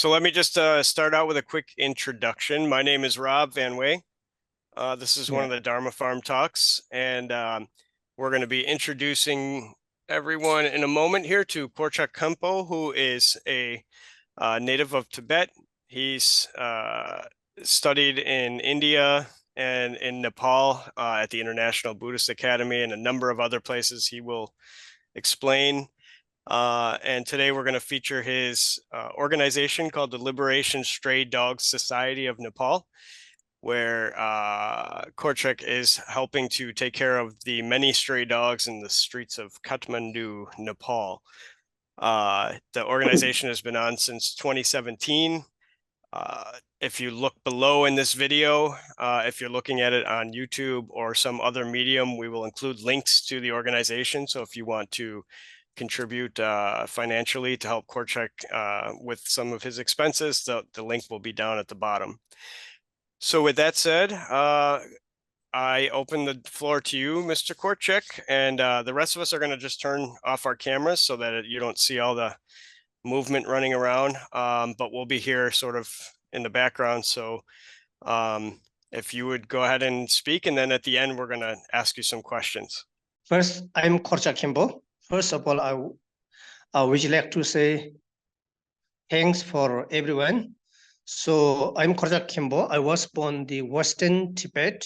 So let me just start out with a quick introduction. My name is Rob Van Way. This is one of the Dharma Farm Talks, and we're going to be introducing everyone in a moment here to Korchak Khenpo, who is a native of Tibet. He's studied in India and in Nepal at the International Buddhist Academy and a number of other places he will explain. And today we're going to feature his organization called the Liberation Stray Dogs Society of Nepal, where Korchak is helping to take care of the many stray dogs in the streets of Kathmandu, Nepal. The organization has been on since 2017. If you look below in this video, if you're looking at it on YouTube or some other medium, we will include links to the organization. So if you want to contribute financially to help Korchak with some of his expenses, the link will be down at the bottom. So with that said, I open the floor to you, Mr. Korchak, and the rest of us are going to just turn off our cameras so that you don't see all the movement running around, but we'll be here sort of in the background. So if you would go ahead and speak, and then at the end, we're going to ask you some questions. First, I'm Korchak Khenpo. First of all, I would like to say thanks for everyone. So I'm Korchak Khenpo. I was born in the Western Tibet.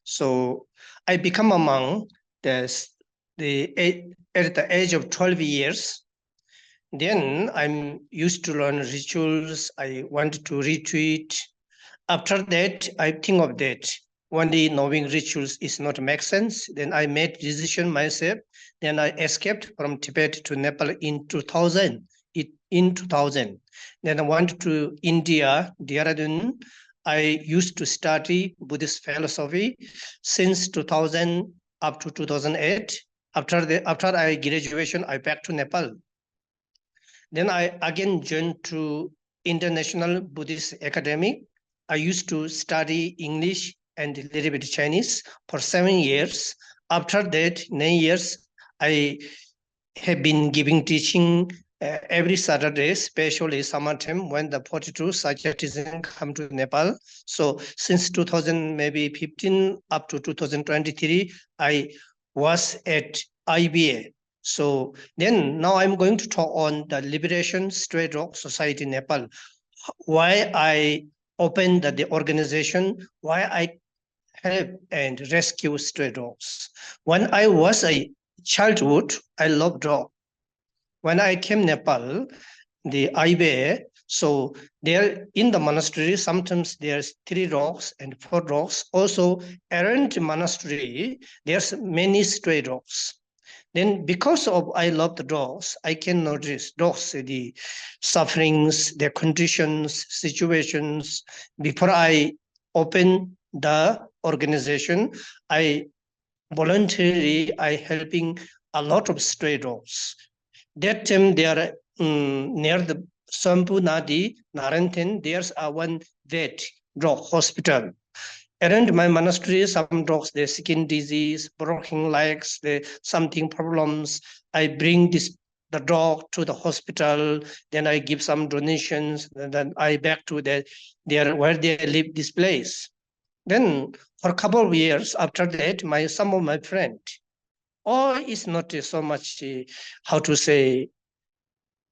So I become a monk at the age of 12 years. Then I'm used to learn rituals. I want to retreat. After that, I think of that. One day knowing rituals is not make sense. Then I made decision myself. Then I escaped from Tibet to Nepal in 2000. Then I went to India, Dehradun. I used to study Buddhist philosophy since 2000 up to 2008. After I graduation, I back to Nepal. Then I again joined to International Buddhist Academy. I used to study English and a little bit Chinese for 7 years. After that, 9 years, I have been giving teaching every Saturday, especially summertime when the 42 Sacratism come to Nepal. So since 2015 up to 2023, I was at IBA. So then now I'm going to talk on the Liberation Stray Dog Society Nepal. Why I opened the organization, why I help and rescue stray dogs. When I was a childhood, I loved dog. When I came Nepal, the IBA, so there in the monastery, sometimes there's 3 dogs and 4 dogs. Also around the monastery, there's many stray dogs. Then because of I love the dogs, I can notice dogs, the sufferings, their conditions, situations. Before I open the organization, I voluntarily helping a lot of stray dogs. That time they are near the Sampu Nadi, Narantan, there's one vet dog hospital. Around my monastery, some dogs, they skin disease, broken legs, they something problems. I bring the dog to the hospital, then I give some donations, and then I back to where they live this place. Then for a couple of years after that, some of my friends, it's not so much, how to say,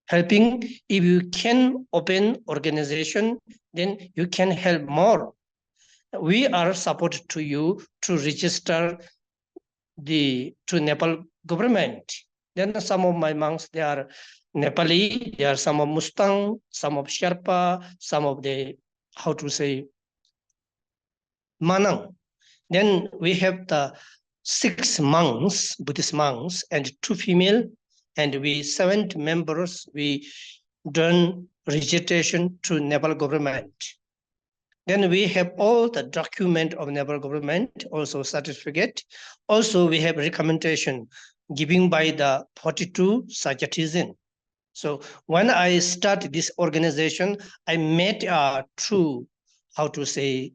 helping. If you can open organization, then you can help more. We are supported to you to register to Nepal government. Then some of my monks, they are Nepali, they are some of Mustang, some of Sherpa, some of the, how to say, Manang. Then we have the 6 monks, Buddhist monks, and 2 female, and we 7 members, we done registration to Nepal government. Then we have all the document of Nepal government, also certificate. Also, we have recommendation given by the 42 Sacratism. So when I started this organization, I made a true, how to say,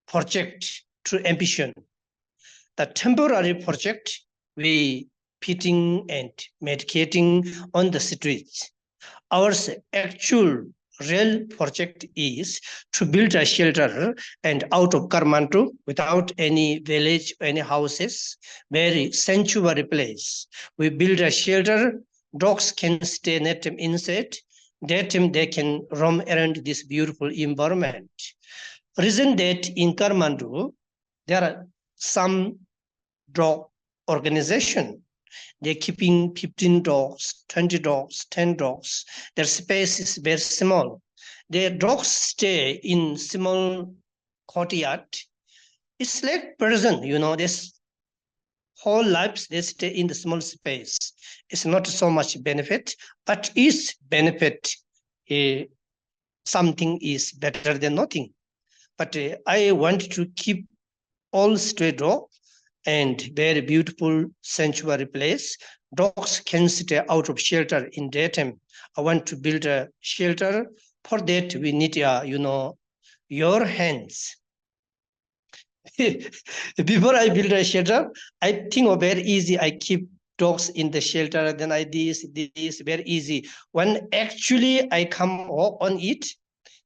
project, true ambition. The temporary project, we feeding and medicating on the streets. Our actual real project is to build a shelter and out of Kathmandu without any village, any houses, very sanctuary place. We build a shelter, dogs can stay net inside, daytime they can roam around this beautiful environment. Reason that in Kathmandu, there are some dog organization. They're keeping 15 dogs, 20 dogs, 10 dogs. Their space is very small. Their dogs stay in small courtyard. It's like prison, this whole lives they stay in the small space. It's not so much benefit, but is benefit. Uh, Something is better than nothing. But I want to keep all stray dog and very beautiful sanctuary place. Dogs can stay out of shelter in daytime. I want to build a shelter. For that, we need, your hands. Before I build a shelter, I think of very easy. I keep dogs in the shelter, then I this, very easy. When actually I come on it,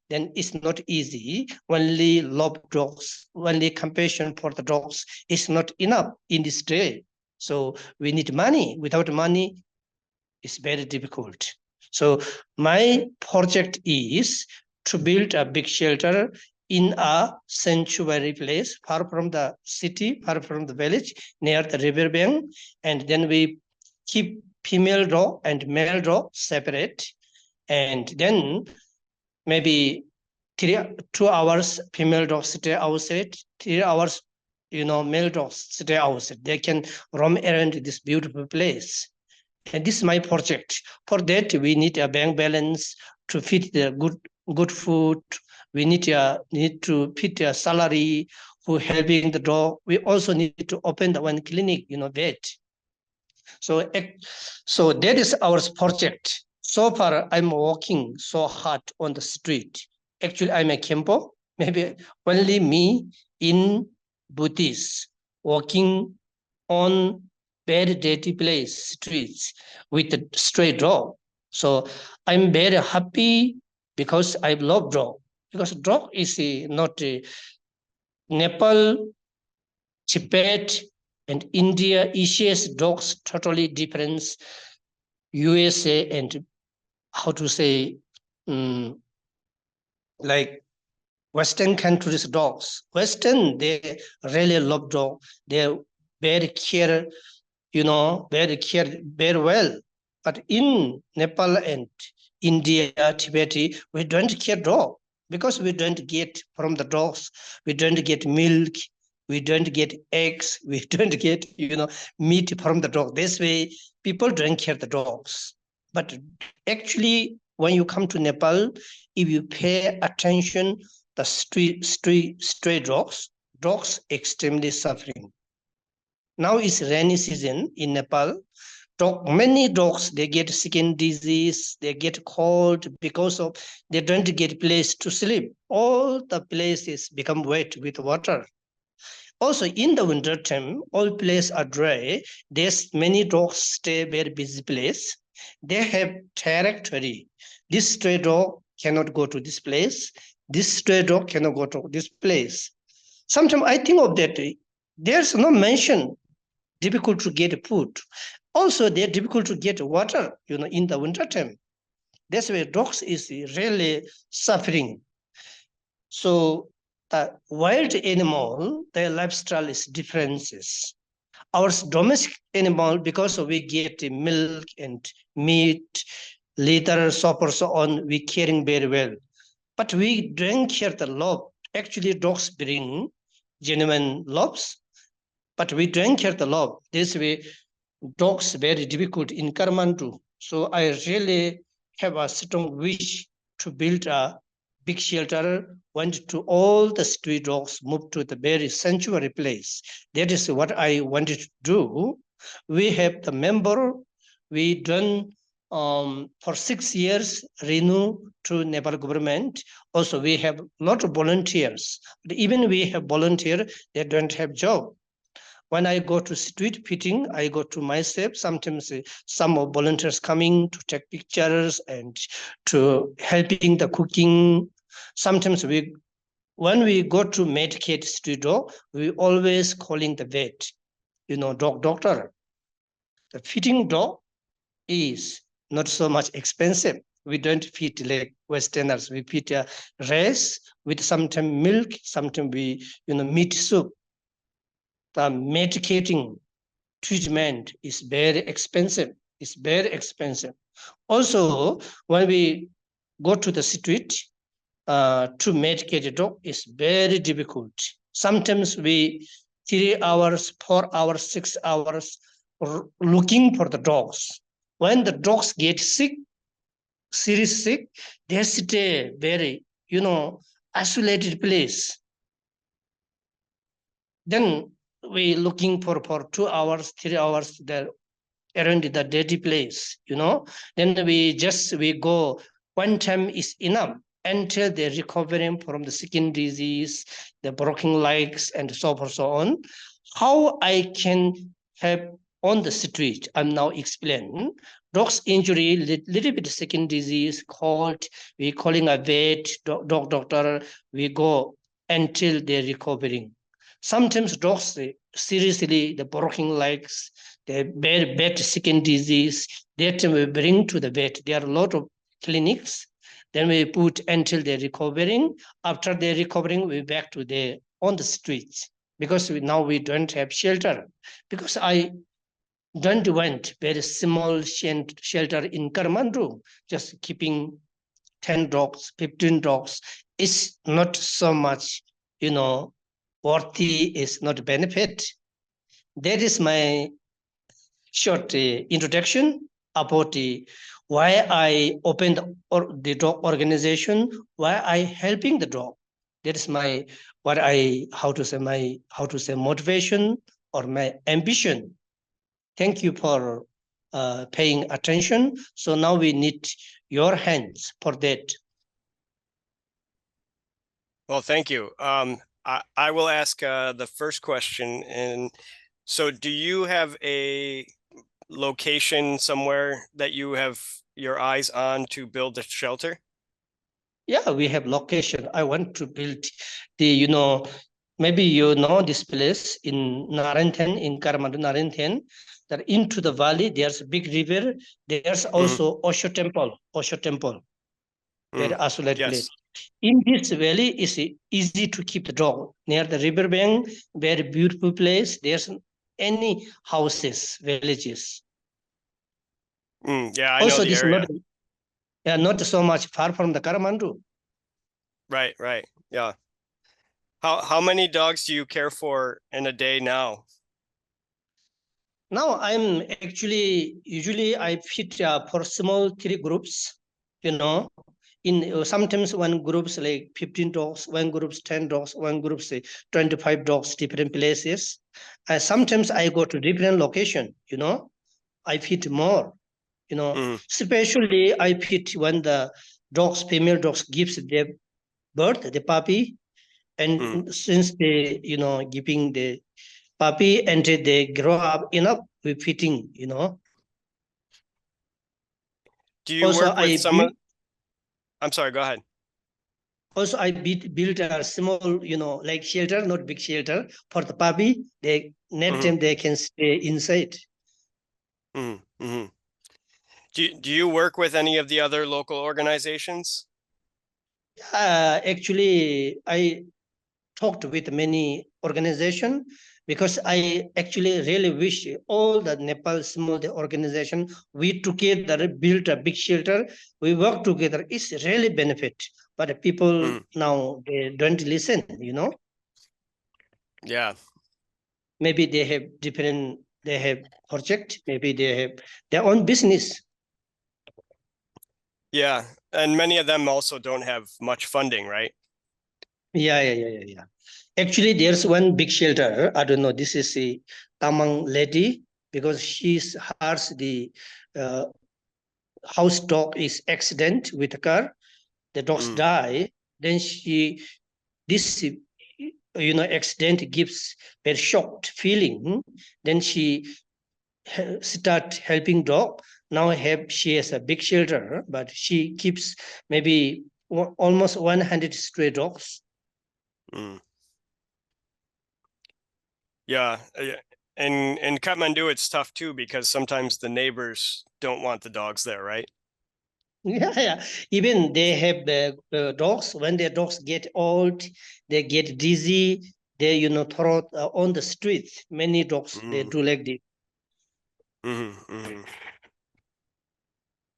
then it's not easy. Only love dogs, only compassion for the dogs is not enough in this day. So we need money. Without money, it's very difficult. So my project is to build a big shelter in a sanctuary place, far from the city, far from the village, near the river bank. And then we keep female dog and male dog separate. And then maybe 2 hours female dogs stay outside, 3 hours male dogs stay outside. They can roam around this beautiful place. And this is my project. For that, we need a bank balance to feed the good food. We need to feed a salary for helping the dog. We also need to open the one clinic, vet. So that is our project. So far, I'm working so hard on the street. Actually, I'm a Khenpo, maybe only me in Buddhist, working on very dirty place, streets, with a stray dog. So I'm very happy because I love dog. Because dog is not Nepal, Tibet, and India, Asia's dogs totally different. USA and how to say, like Western countries dogs. Western, they really love dog. They very care, very well. But in Nepal and India, Tibet, we don't care dog because we don't get from the dogs. We don't get milk. We don't get eggs. We don't get, meat from the dog. This way, people don't care the dogs. But actually, when you come to Nepal, if you pay attention, the stray dogs extremely suffering. Now is rainy season in Nepal. Many dogs, they get skin disease, they get cold because of they don't get place to sleep. All the places become wet with water. Also, in the winter time, all places are dry. There's many dogs stay very busy place. They have territory. This stray dog cannot go to this place. This stray dog cannot go to this place. Sometimes I think of that. There's no mention difficult to get food. Also, they're difficult to get water, in the winter time. That's why dogs is really suffering. So the wild animal, their lifestyle is differences. Our domestic animal, because we get milk and meat, litter, soap, or so on, we caring very well. But we don't care the love. Actually, dogs bring genuine loves, but we don't care the love. This way, dogs very difficult in Kathmandu. So I really have a strong wish to build a big shelter, want to all the street dogs move to the very sanctuary place. That is what I wanted to do. We have the member, we done for 6 years renew to Nepal government. Also, we have a lot of volunteers. But even we have volunteer, they don't have job. When I go to street feeding, I go to myself. Sometimes some of volunteers coming to take pictures and to helping the cooking. Sometimes when we go to medicate street dog, we always calling the vet, dog doctor. The feeding dog is not so much expensive. We don't feed like Westerners. We feed rice with sometimes milk, sometimes meat soup. The medicating treatment is very expensive. It's very expensive. Also, when we go to the street to medicate a dog, is very difficult. Sometimes we 3 hours, 4 hours, 6 hours looking for the dogs. When the dogs get sick, serious sick, they stay very, isolated place. Then we looking for 2 hours, 3 hours there around the dirty place, Then we go, one time is enough until they're recovering from the skin disease, the broken legs, and so forth, so on. How I can help on the street, I'm now explaining. Dog's injury, little bit skin disease, cold, we calling a vet, dog doctor, we go until they're recovering. Sometimes dogs, seriously, the broken legs, the bad skin disease, that we bring to the vet. There are a lot of clinics. Then we put until they're recovering. After they're recovering, we back to on the streets because now we don't have shelter. Because I don't want very small shelter in Kathmandu, just keeping 10 dogs, 15 dogs is not so much, worthy, is not benefit. That is my short introduction about why I opened the dog organization, why I helping the dog. That is my motivation or my ambition. Thank you for paying attention. So now we need your hands for that. Well, thank you. I will ask the first question. And so do you have a location somewhere that you have your eyes on to build a shelter? Yeah, we have location. I want to build maybe this place in Naranthan, in Kathmandu, Naranthan, that into the valley, there's a big river. There's also Osho Temple, very isolated place. Yes. In this valley, it's easy to keep the dog. Near the river bank, very beautiful place. There's any houses, villages. Yeah, I know Also, the this area. not so much far from the Kathmandu. Right. Yeah. How many dogs do you care for in a day now? Now I'm usually I fit for small 3 groups, in sometimes one groups like 15 dogs, one groups 10 dogs, one groups 25 dogs, different places. Sometimes I go to different location, I fit more, especially I fit when the female dogs gives their birth, the puppy, and since they, giving the puppy and they grow up enough with fitting, Do you Also, work with some of, I'm sorry, go ahead. built a small, like shelter, not big shelter for the puppy. They net them, they can stay inside. Do you work with any of the other local organizations? Actually, I talked with many organizations because I actually really wish all the Nepal small organization, we together built a big shelter. We work together. It's really benefit. But people now, they don't listen, Yeah. Maybe they have project, maybe they have their own business. Yeah. And many of them also don't have much funding, right? Yeah. Actually, there's one big shelter. I don't know. This is a Tamang lady because hers the uh, house dog is accident with a car. The dogs die. Then this accident gives very shocked feeling. Then she start helping dog. Now she has a big shelter, but she keeps maybe almost 100 stray dogs. Mm. Yeah, and in Kathmandu it's tough too because sometimes the neighbors don't want the dogs there, right? Yeah. Even they have the dogs. When their dogs get old, they get dizzy. They throw on the streets. Many dogs they Mm. do like this. Mm-hmm.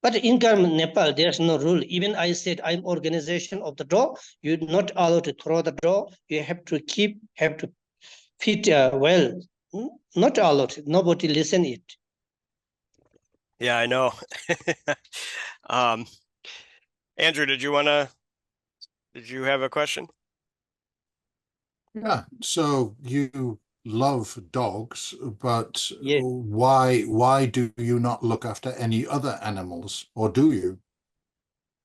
But in Nepal, there's no rule. Even I said I'm organization of the dog. You're not allowed to throw the dog. You have to feed well. Not allowed. Nobody listen it. Yeah, I know. um, Andrew, did you have a question? Yeah, so you love dogs, but Yes. why do you not look after any other animals, or do you?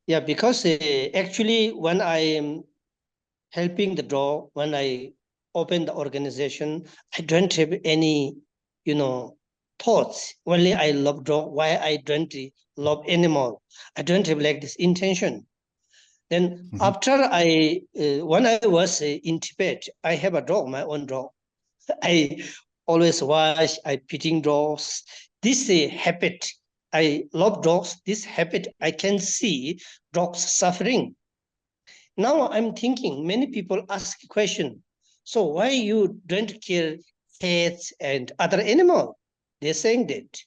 Yeah, because actually when I am helping the dog, when I open the organization, I don't have any, thoughts. Only I love dog. Why I don't love animal? I don't have like this intention. Then Mhm. after when I was in Tibet, I have a dog, my own dog. I always wash, I feeding dogs. This habit, I love dogs. This habit, I can see dogs suffering. Now I'm thinking, many people ask question. So why you don't kill cats and other animal? They're saying that.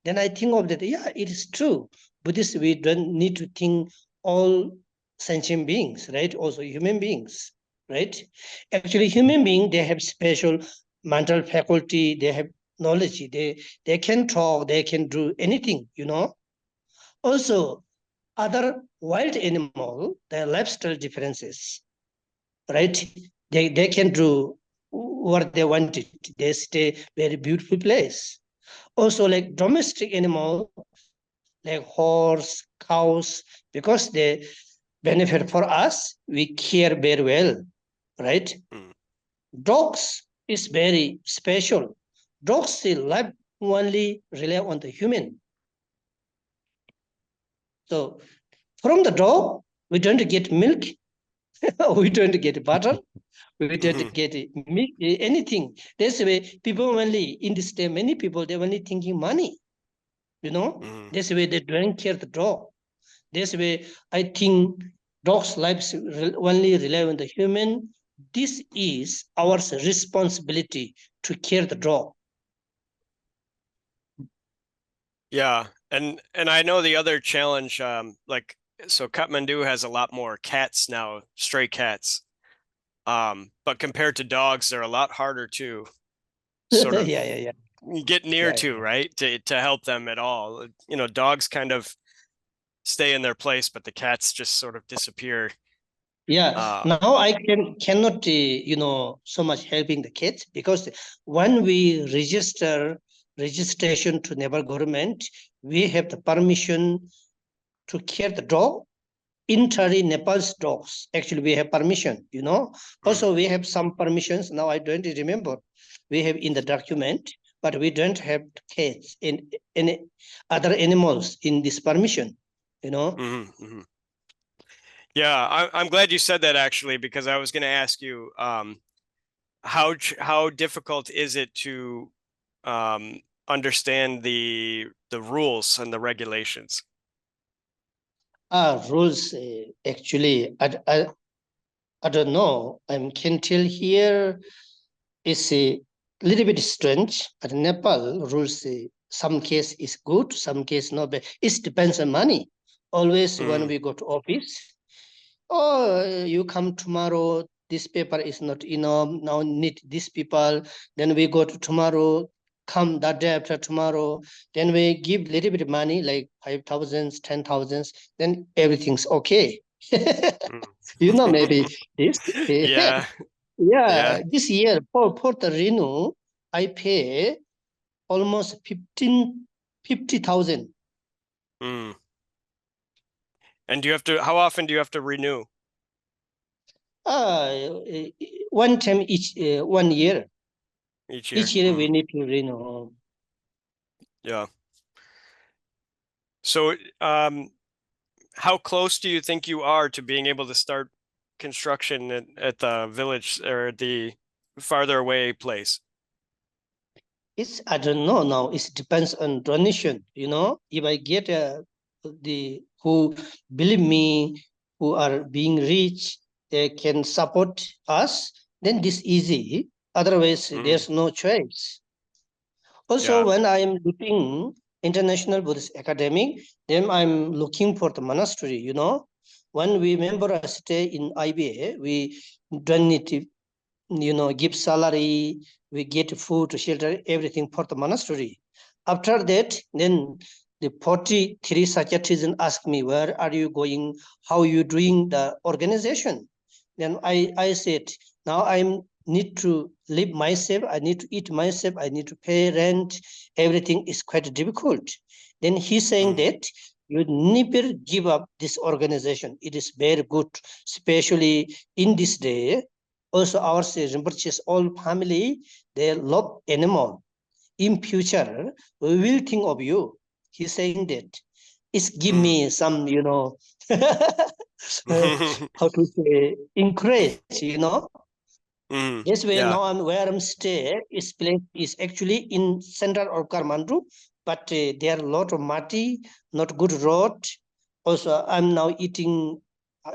Then I think of that. Yeah, it is true. Buddhists, we don't need to think all sentient beings, right? Also human beings, right? Actually, human beings they have special mental faculty. They have knowledge. They can talk. They can do anything. Also, other wild animal, their lifestyle differences, right? They can do what they wanted. They stay very beautiful place. Also, like domestic animal, like horse, cows, because they benefit for us, we care very well, right? Mm. Dogs is very special. Dogs still live only rely on the human. So from the dog, we don't get milk, we don't get butter, we Mm-hmm. don't get anything. That's why people only in this day, many people they're only thinking money. Mm-hmm. That's why they don't care the dog. That's why I think dogs' lives only rely on the human. This is our responsibility to care the dog. Yeah, and I know the other challenge, like so Kathmandu has a lot more cats now, stray cats. But compared to dogs, they're a lot harder to sort Yeah, of yeah, yeah, get near yeah, to, right? To help them at all. Dogs kind of stay in their place, but the cats just sort of disappear. yeah. Uh, Now I cannot so much helping the kids because when we registration to Nepal government, we have the permission to care the dog. Entering Nepal's dogs. Actually, we have permission. mm, Also, we have some permissions. Now I don't remember. We have in the document, but we don't have cats in any other animals in this permission. mm-hmm. Yeah, I'm glad you said that actually, because I was going to ask you, how difficult is it to understand the rules and the regulations? Rules, actually, I don't know. I can tell here is a little bit strange. But Nepal rules, some case is good, some case not bad. It depends on money. Always when Mm, we go to office, oh, you come tomorrow, this paper is not enough, now need these people, then we go to tomorrow, come that day after tomorrow, then we give little bit of money, like 5,000, 10,000, then everything's okay. mm. Maybe this. Yeah, Yeah, yeah. this year for the renew, I pay almost 50,000. Mm. And how often do you have to renew? One time each 1 year. Each year? Each year we need to Yeah. So, how close do you think you are to being able to start construction at the village or the farther away place? I don't know now. It depends on donation. If I get the who believe me, who are being rich, they can support us. Then this easy. Otherwise, there's no choice. Also, Yeah. when I am looking International Buddhist Academy, then I'm looking for the monastery. When we member stay in IBA, we don't need to give salary, we get food, shelter, everything for the monastery. After that, then the 43 psychiatrists asked me, where are you going? How you doing the organization? Then I said, now I need to live myself, I need to eat myself, I need to pay rent, everything is quite difficult. Then he's saying that you never give up this organization. It is very good, especially in this day. Also, our Rinpoche's all family, they love animal. In future, we will think of you. He's saying that. It's give me some, how to say, encourage. This way Yeah. now where I'm stay is place is actually in center of Kathmandu, but there are a lot of mati, not good road. Also, I'm now eating.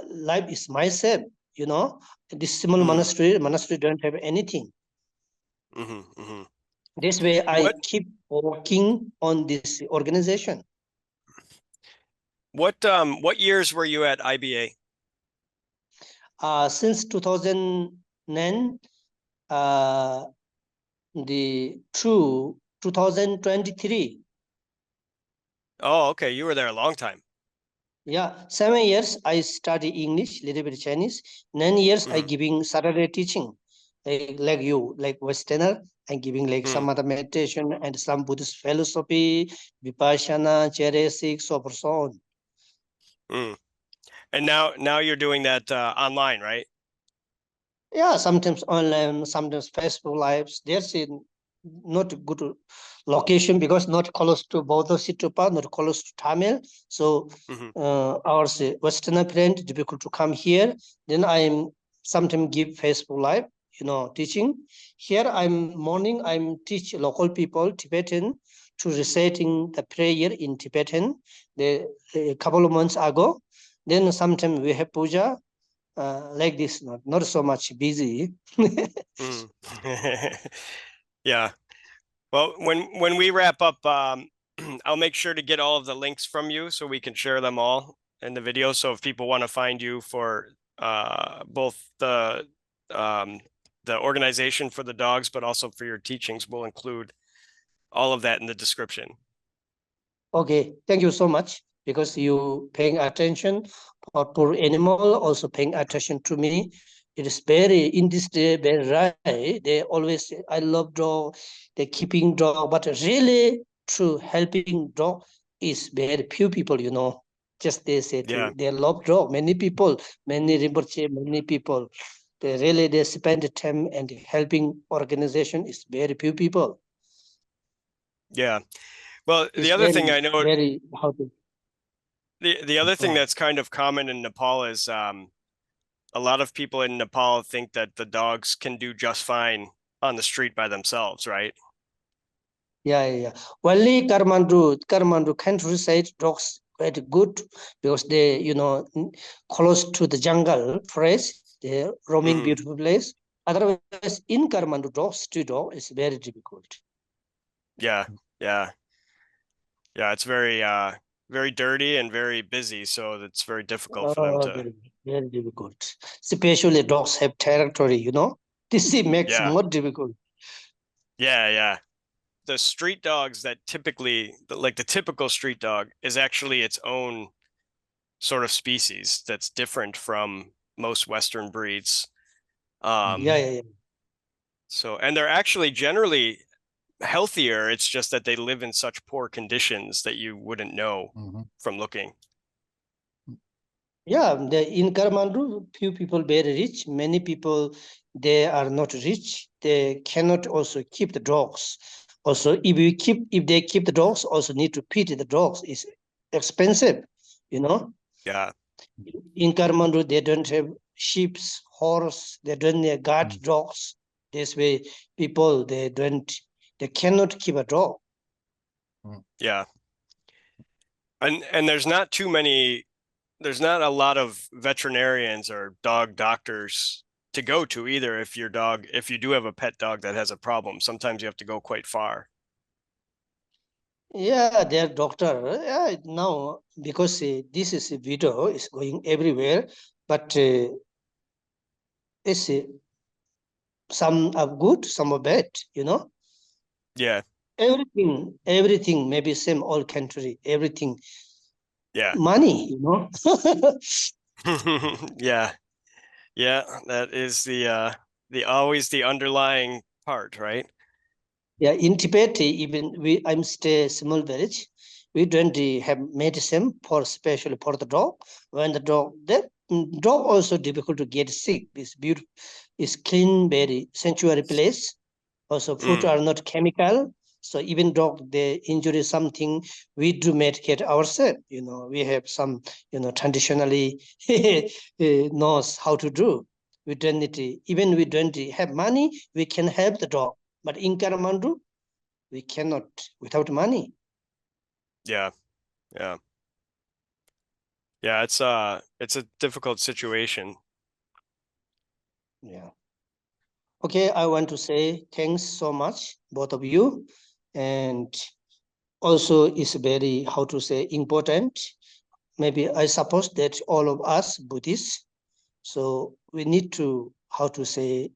Life is myself. This small monastery don't have anything. This way, I What keep working on this organization. what years were you at IBA? Since 2009, the through 2023. Oh, okay. You were there a long time. Yeah, 7 years I study English, little bit Chinese. 9 years I giving Saturday teaching, like you, like Westerner. I'm giving like some other meditation and some Buddhist philosophy, Vipassana, Cheresik, so forth, so on. And now you're doing that online, right? Yeah, sometimes online, sometimes Facebook lives. There's not a good location because not close to Bodho Situpa, not close to Tamil. So our Westerner friend difficult to come here. Then I'm sometimes give Facebook live, teaching. Here I'm teach local people Tibetan to reciting the prayer in Tibetan. A couple of months ago. Then sometimes we have puja. Like this, not so much busy. Yeah. Well, when we wrap up, I'll make sure to get all of the links from you so we can share them all in the video. So if people want to find you for both the organization for the dogs, but also for your teachings, we'll include all of that in the description. Okay, thank you so much because you paying attention for poor animal, also paying attention to me. It is very in this day very right. They always say, I love dog, they keeping dog, but really true helping dog is very few people. Just they say Yeah. they love dog. Many people, many Rinpoche, many people. They spend time and helping organization is very few people. Yeah. Well, It's the other thing I know, very how to the other thing that's kind of common in Nepal is a lot of people in Nepal think that the dogs can do just fine on the street by themselves, right? Yeah. Only Kathmandu countryside dogs quite good because they, close to the jungle, fresh, they roaming beautiful place. Otherwise, in Kathmandu, street dog is very difficult. Yeah. It's very dirty and very busy, so it's very difficult for them to. Very, very difficult. Especially dogs have territory. This makes more difficult. Yeah. The street dogs that like the typical street dog is actually its own sort of species that's different from most Western breeds. Yeah. So, and they're actually generally healthier. It's just that they live in such poor conditions that you wouldn't know from looking. Yeah, in Kathmandu, few people very rich. Many people, they are not rich. They cannot also keep the dogs. Also, if they keep the dogs, also need to feed the dogs. It's expensive, you know. Yeah. In Kathmandu, they don't have sheep, horse. They don't have guard dogs. This way, people they cannot keep a dog. Yeah. And there's not too many, there's not a lot of veterinarians or dog doctors to go to either if you do have a pet dog that has a problem. Sometimes you have to go quite far. Yeah, their doctor. Yeah, now because this is a video is going everywhere, but it's some are good, some are bad. You know, Yeah. everything maybe same all country. Everything Yeah. money. You know. Yeah. Yeah. That is the always the underlying part, right? Yeah, in Tibet, even I'm stay small village. We don't have medicine for especially for the dog. When the dog also difficult to get sick. It's beautiful, it's clean, very sanctuary place. Also, food are not chemical. So even dog they injury something, we do medicate ourselves. You know, we have some traditionally knows how to do. We don't need to, even we don't have money, we can help the dog. But in Kathmandu, we cannot without money. Yeah. Yeah. Yeah, it's a difficult situation. Yeah. Okay, I want to say thanks so much, both of you. And also it's very, how to say, important. Maybe I suppose that all of us Buddhists, so we need to, how to say,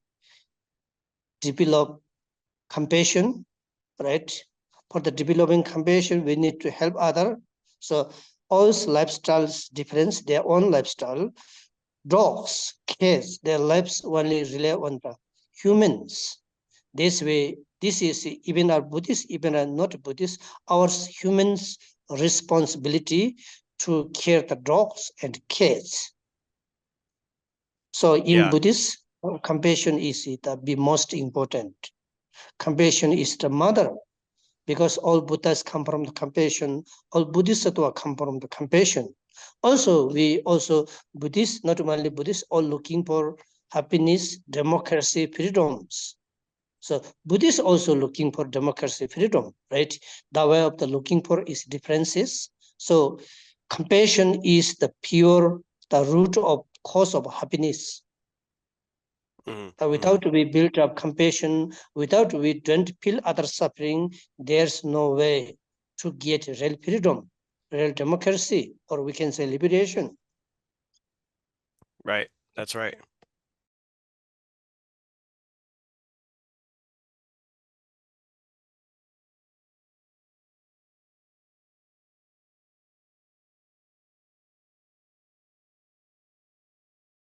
develop compassion, right? For the developing compassion, we need to help other. So all lifestyles difference, their own lifestyle. Dogs, cats, their lives only rely on the humans. This way, this is even our Buddhist, even our not Buddhist, our humans' responsibility to care the dogs and cats. So in Buddhist, compassion is the most important. Compassion is the mother, because all Buddhas come from the compassion, all Bodhisattva come from the compassion. Also, Buddhists, not only Buddhists, all looking for happiness, democracy, freedoms. So Buddhists also looking for democracy, freedom, right? The way of the looking for is differences. So compassion is the root of cause of happiness. Without we build up compassion, without we don't feel other suffering, there's no way to get real freedom, real democracy, or we can say liberation. Right. That's right.